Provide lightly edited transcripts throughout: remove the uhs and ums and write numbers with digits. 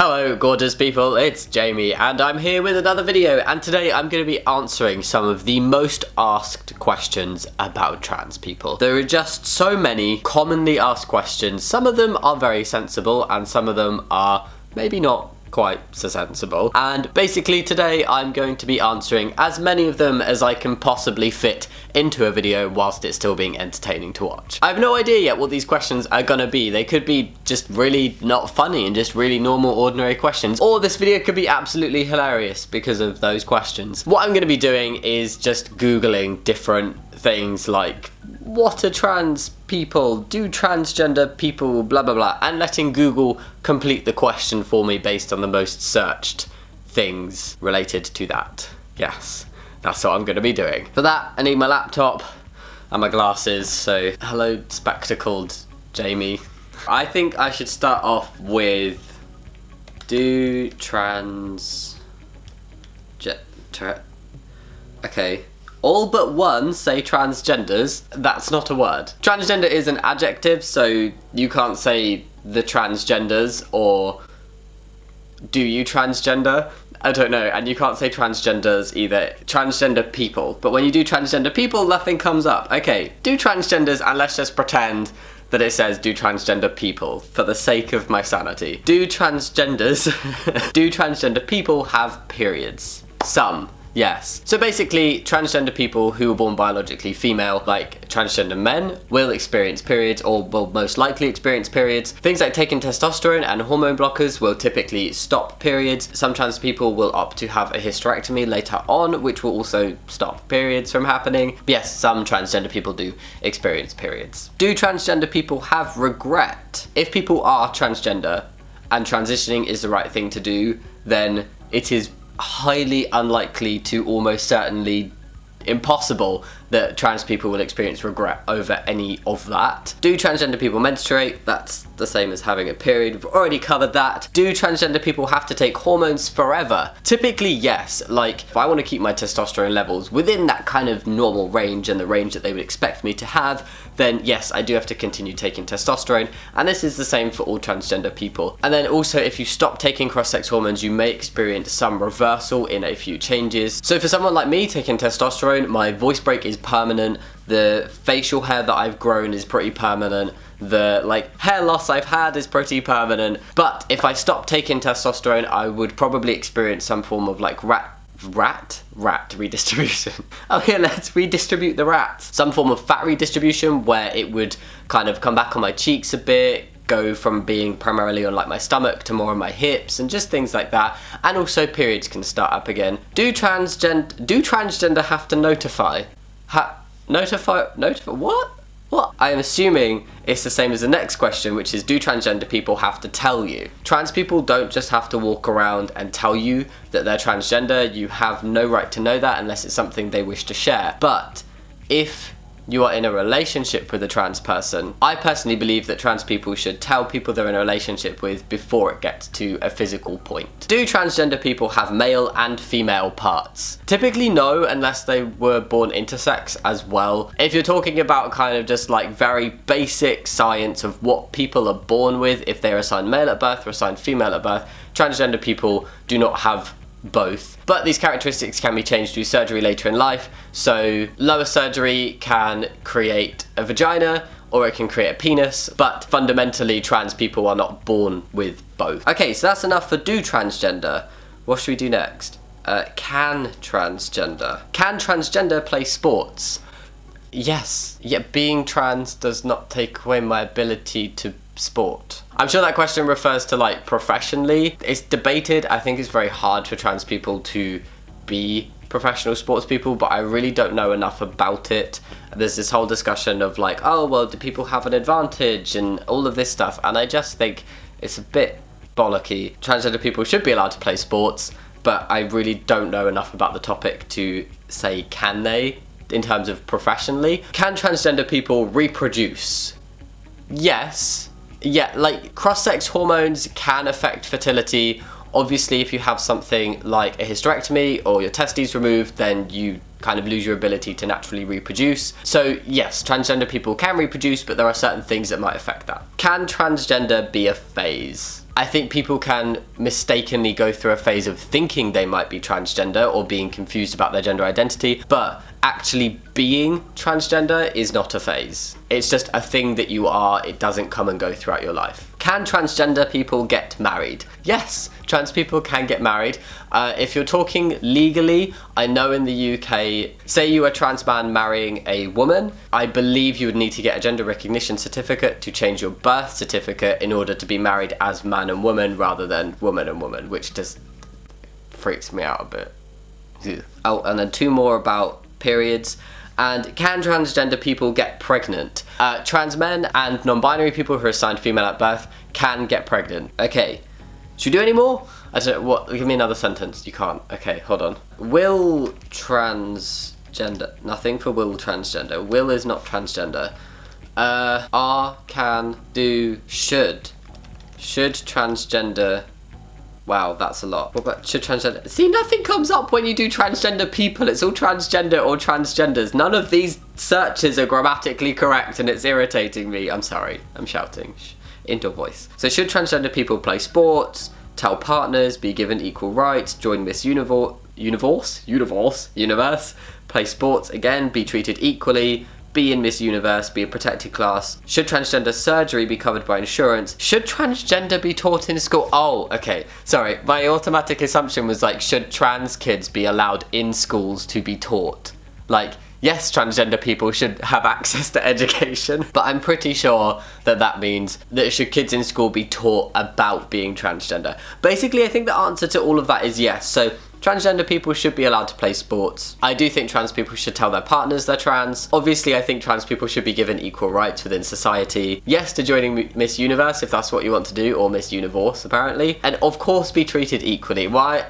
Hello gorgeous people, it's Jamie and I'm here with another video, and today I'm going to be answering some of the most asked questions about trans people. There are just so many commonly asked questions. Some of them are very sensible and some of them are maybe not quite so sensible, and basically today I'm going to be answering as many of them as I can possibly fit into a video whilst it's still being entertaining to watch. I have no idea yet what these questions are gonna be. They could be just really not funny and just really normal ordinary questions, or this video could be absolutely hilarious because of those questions. What I'm gonna be doing is just googling different things like what are trans people, do transgender people, blah blah blah, and letting Google complete the question for me based on the most searched things related to that. Yes, that's what I'm going to be doing. For that I need my laptop and my glasses, so hello spectacled Jamie. I think I should start off with okay. All but one say transgenders. That's not a word. Transgender is an adjective, so you can't say the transgenders or do you transgender? I don't know, and you can't say transgenders either. Transgender people. But when you do transgender people, nothing comes up. Okay, do transgenders, and let's just pretend that it says do transgender people for the sake of my sanity. Do transgenders, do transgender people have periods? Some. Yes. So basically, transgender people who were born biologically female, like transgender men, will experience periods, or will most likely experience periods. Things like taking testosterone and hormone blockers will typically stop periods. Some trans people will opt to have a hysterectomy later on, which will also stop periods from happening. But yes, some transgender people do experience periods. Do transgender people have regret? If people are transgender and transitioning is the right thing to do, then it is highly unlikely to almost certainly impossible that trans people will experience regret over any of that. Do transgender people menstruate? That's the same as having a period. We've already covered that. Do transgender people have to take hormones forever? Typically yes. Like if I want to keep my testosterone levels within that kind of normal range and the range that they would expect me to have, then yes, I do have to continue taking testosterone, and this is the same for all transgender people. And then also, if you stop taking cross-sex hormones, you may experience some reversal in a few changes. So for someone like me taking testosterone, my voice break is permanent, the facial hair that I've grown is pretty permanent, the hair loss I've had is pretty permanent. But if I stop taking testosterone, I would probably experience some form of rat redistribution. Okay, let's redistribute the rats. Some form of fat redistribution where it would kind of come back on my cheeks a bit, go from being primarily on my stomach to more on my hips, and just things like that. And also periods can start up again. Do transgender have to notify? Notify what? What? I am assuming it's the same as the next question, which is do transgender people have to tell you? Trans people don't just have to walk around and tell you that they're transgender. You have no right to know that unless it's something they wish to share. But if you are in a relationship with a trans person, I personally believe that trans people should tell people they're in a relationship with before it gets to a physical point. Do transgender people have male and female parts? Typically no, unless they were born intersex as well. If you're talking about kind of just very basic science of what people are born with, if they're assigned male at birth or assigned female at birth, transgender people do not have both. But these characteristics can be changed through surgery later in life, so lower surgery can create a vagina or it can create a penis, but fundamentally trans people are not born with both. Okay, so that's enough for do transgender. What should we do next? Can transgender play sports? Yes, yet being trans does not take away my ability to sport. I'm sure that question refers to professionally. It's debated. I think it's very hard for trans people to be professional sports people, but I really don't know enough about it. There's this whole discussion of oh well, do people have an advantage and all of this stuff, and I just think it's a bit bollocky. Transgender people should be allowed to play sports, but I really don't know enough about the topic to say can they in terms of professionally. Can transgender people reproduce? Yes. Yeah, cross-sex hormones can affect fertility. Obviously, if you have something like a hysterectomy or your testes removed, then you kind of lose your ability to naturally reproduce. So yes, transgender people can reproduce, but there are certain things that might affect that. Can transgender be a phase? I think people can mistakenly go through a phase of thinking they might be transgender or being confused about their gender identity, but actually being transgender is not a phase. It's just a thing that you are. It doesn't come and go throughout your life. Can transgender people get married? Yes, trans people can get married. If you're talking legally, I know in the UK, say you are a trans man marrying a woman, I believe you would need to get a gender recognition certificate to change your birth certificate in order to be married as man and woman rather than woman and woman, which just freaks me out a bit. Ugh. Oh, and then 2 more about periods. And can transgender people get pregnant? Trans men and non-binary people who are assigned female at birth can get pregnant. Okay, should we do any more? I don't know, what, give me another sentence. You can't. Okay, hold on. Will transgender, nothing for will transgender. Will is not transgender. Are, can, do, should. Should transgender, wow, that's a lot. What about should transgender? See, nothing comes up when you do transgender people. It's all transgender or transgenders. None of these searches are grammatically correct and it's irritating me. I'm sorry, I'm shouting. Shh. Indoor voice. So should transgender people play sports, tell partners, be given equal rights, join Miss Universe, play sports, again, be treated equally, be in Miss Universe, be a protected class. Should transgender surgery be covered by insurance? Should transgender be taught in school? Oh, okay. Sorry, my automatic assumption was like, should trans kids be allowed in schools to be taught? Like, yes, transgender people should have access to education, but I'm pretty sure that that means that should kids in school be taught about being transgender? Basically, I think the answer to all of that is yes. So transgender people should be allowed to play sports. I do think trans people should tell their partners they're trans. Obviously, I think trans people should be given equal rights within society. Yes to joining Miss Universe if that's what you want to do, or Miss Universe apparently. And of course be treated equally. Why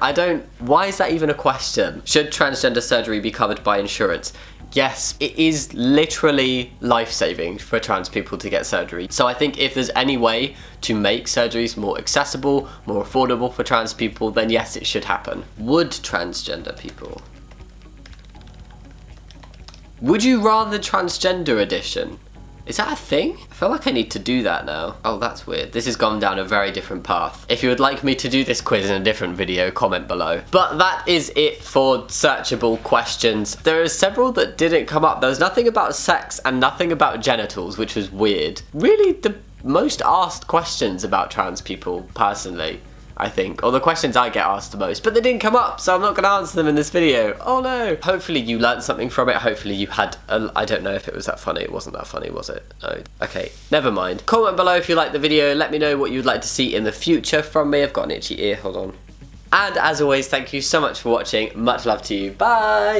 is that even a question? Should transgender surgery be covered by insurance? Yes, it is literally life-saving for trans people to get surgery. So I think if there's any way to make surgeries more accessible, more affordable for trans people, then yes, it should happen. Would transgender people? Would you rather transgender edition? Is that a thing? I feel like I need to do that now. Oh, that's weird. This has gone down a very different path. If you would like me to do this quiz in a different video, comment below. But that is it for searchable questions. There are several that didn't come up. There was nothing about sex and nothing about genitals, which was weird. Really, the most asked questions about trans people, personally, I think, or the questions I get asked the most, but they didn't come up, so I'm not going to answer them in this video. Oh no. Hopefully you learned something from it. Hopefully you had, I don't know if it was that funny. It wasn't that funny, was it? No. Okay, never mind. Comment below if you liked the video. Let me know what you'd like to see in the future from me. I've got an itchy ear, hold on. And as always, thank you so much for watching. Much love to you. Bye.